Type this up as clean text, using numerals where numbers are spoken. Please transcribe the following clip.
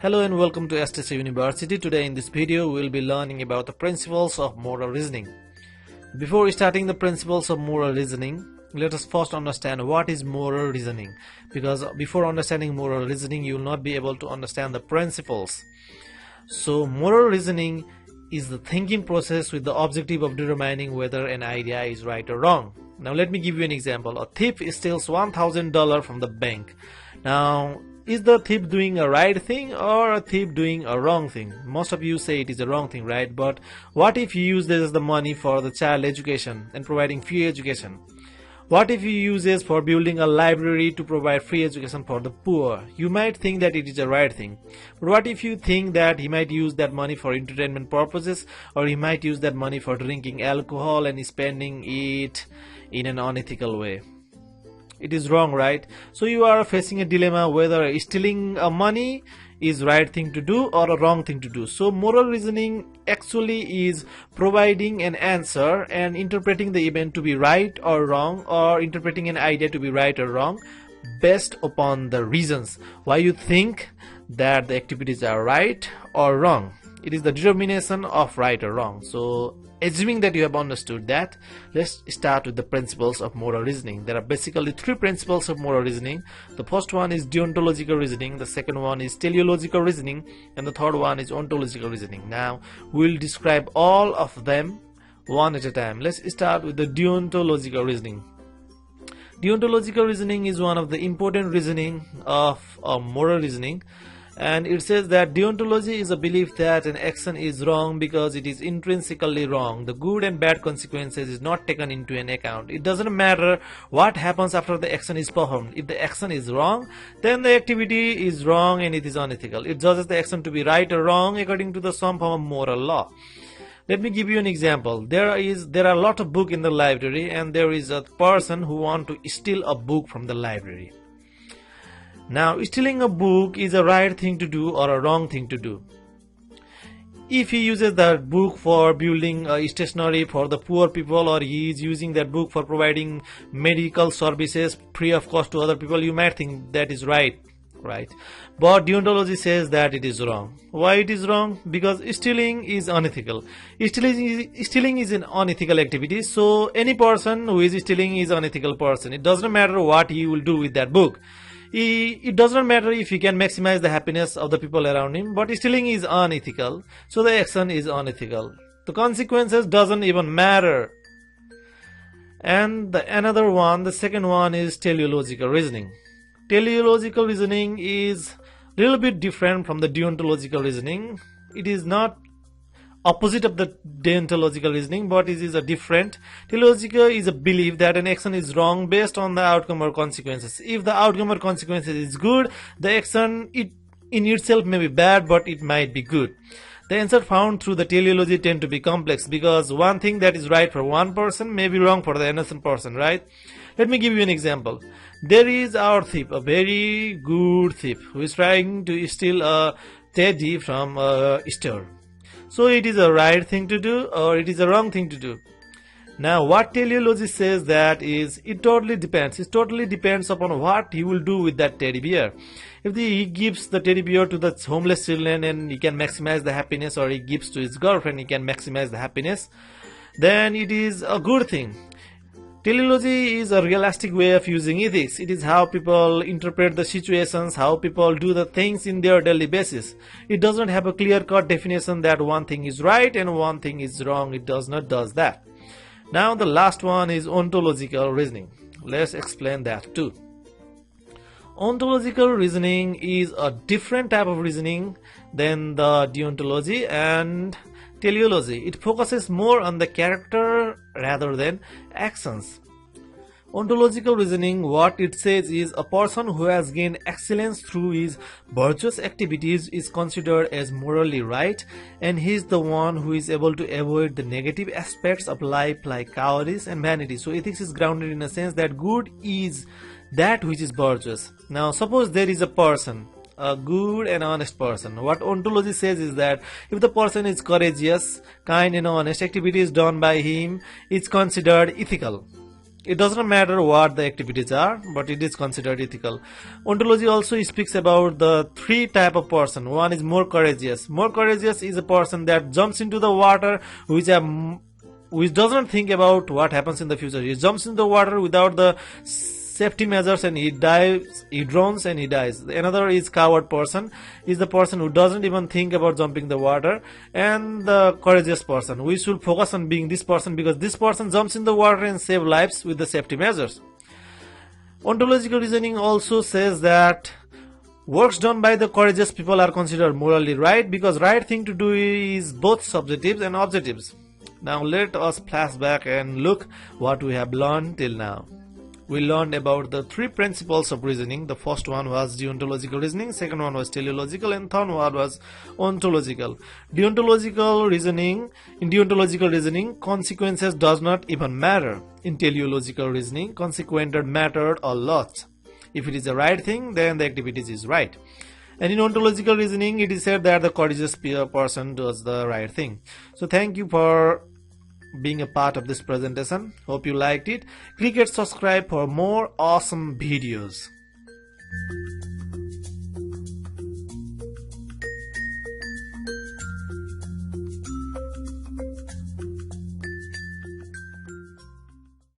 Hello and welcome to STC University. Today in this video we will be learning about the principles of moral reasoning. Before starting the principles of moral reasoning, let us first understand what is moral reasoning, because before understanding moral reasoning you will not be able to understand the principles. So moral reasoning is the thinking process with the objective of determining whether an idea is right or wrong. Now let me give you an example. A thief steals $1,000 from the bank. Now, is the thief doing a right thing or a thief doing a wrong thing? Most of you say it is a wrong thing, right? But what if you use this as the money for the child education and providing free education? What if he uses for building a library to provide free education for the poor? You might think that it is a right thing. But what if you think that he might use that money for entertainment purposes, or he might use that money for drinking alcohol and spending it in an unethical way? It is wrong, right? So you are facing a dilemma whether stealing money is right thing to do or a wrong thing to do. So moral reasoning actually is providing an answer and interpreting the event to be right or wrong, or interpreting an idea to be right or wrong based upon the reasons why you think that the activities are right or wrong. It is the determination of right or wrong. So assuming that you have understood that, let's start with the principles of moral reasoning. There are basically three principles of moral reasoning. The first one is deontological reasoning, the second one is teleological reasoning, and the third one is ontological reasoning. Now we'll describe all of them one at a time. Let's start with the deontological reasoning. Deontological reasoning is one of the important reasoning of moral reasoning. And it says that deontology is a belief that an action is wrong because it is intrinsically wrong. The good and bad consequences is not taken into an account. It doesn't matter what happens after the action is performed. If the action is wrong, then the activity is wrong and it is unethical. It judges the action to be right or wrong according to some form of moral law. Let me give you an example. There are a lot of books in the library, and there is a person who wants to steal a book from the library. Now, stealing a book is a right thing to do or a wrong thing to do. If he uses that book for building a stationery for the poor people, or he is using that book for providing medical services free of cost to other people, you might think that is right. But deontology says that it is wrong. Why it is wrong? Because stealing is unethical. Stealing is an unethical activity. So any person who is stealing is an unethical person. It doesn't matter what he will do with that book. It does not matter if he can maximize the happiness of the people around him, but stealing is unethical, so the action is unethical. The consequences doesn't even matter. And another one, the second one, is teleological reasoning. Teleological reasoning is a little bit different from the deontological reasoning. It is not opposite of the deontological reasoning, but it is a different. Teleological is a belief that an action is wrong based on the outcome or consequences. If the outcome or consequences is good, the action in itself may be bad, but it might be good. The answer found through the teleology tend to be complex, because one thing that is right for one person may be wrong for the innocent person, right? Let me give you an example. There is our thief, a very good thief, who is trying to steal a teddy from a store. So it is a right thing to do or it is a wrong thing to do. Now what teleology says that is, it totally depends. It totally depends upon what he will do with that teddy bear. If he gives the teddy bear to the homeless children and he can maximize the happiness, or he gives to his girlfriend, he can maximize the happiness, then it is a good thing. Teleology is a realistic way of using ethics. It is how people interpret the situations, how people do the things in their daily basis. It does not have a clear-cut definition that one thing is right and one thing is wrong. It does that. Now the last one is ontological reasoning. Let's explain that too. Ontological reasoning is a different type of reasoning than the deontology and teleology. It focuses more on the character rather than actions. Ontological reasoning, what it says is, a person who has gained excellence through his virtuous activities is considered as morally right, and he is the one who is able to avoid the negative aspects of life like cowardice and vanity. So ethics is grounded in a sense that good is that which is virtuous. Now suppose there is a person, a good and honest person. What ontology says is that if the person is courageous, kind and honest, activities done by him is considered ethical. It doesn't matter what the activities are, but it is considered ethical. Ontology also speaks about the three type of person. One is more courageous. More courageous is a person that jumps into the water which doesn't think about what happens in the future. He jumps into the water without the safety measures and he dives, he drowns and he dies. Another is coward person, is the person who doesn't even think about jumping the water. And the courageous person, we should focus on being this person, because this person jumps in the water and save lives with the safety measures. Ontological reasoning also says that works done by the courageous people are considered morally right, because right thing to do is both subjectives and objectives. Now let us flashback and look what we have learned till now. We learned about the three principles of reasoning. The first one was deontological reasoning, second one was teleological, and third one was ontological. In deontological reasoning, consequences does not even matter. In teleological reasoning, consequences mattered a lot. If it is the right thing, then the activity is right. And in ontological reasoning, it is said that the courageous person does the right thing. So thank you for being a part of this presentation. Hope you liked it. Click and subscribe for more awesome videos.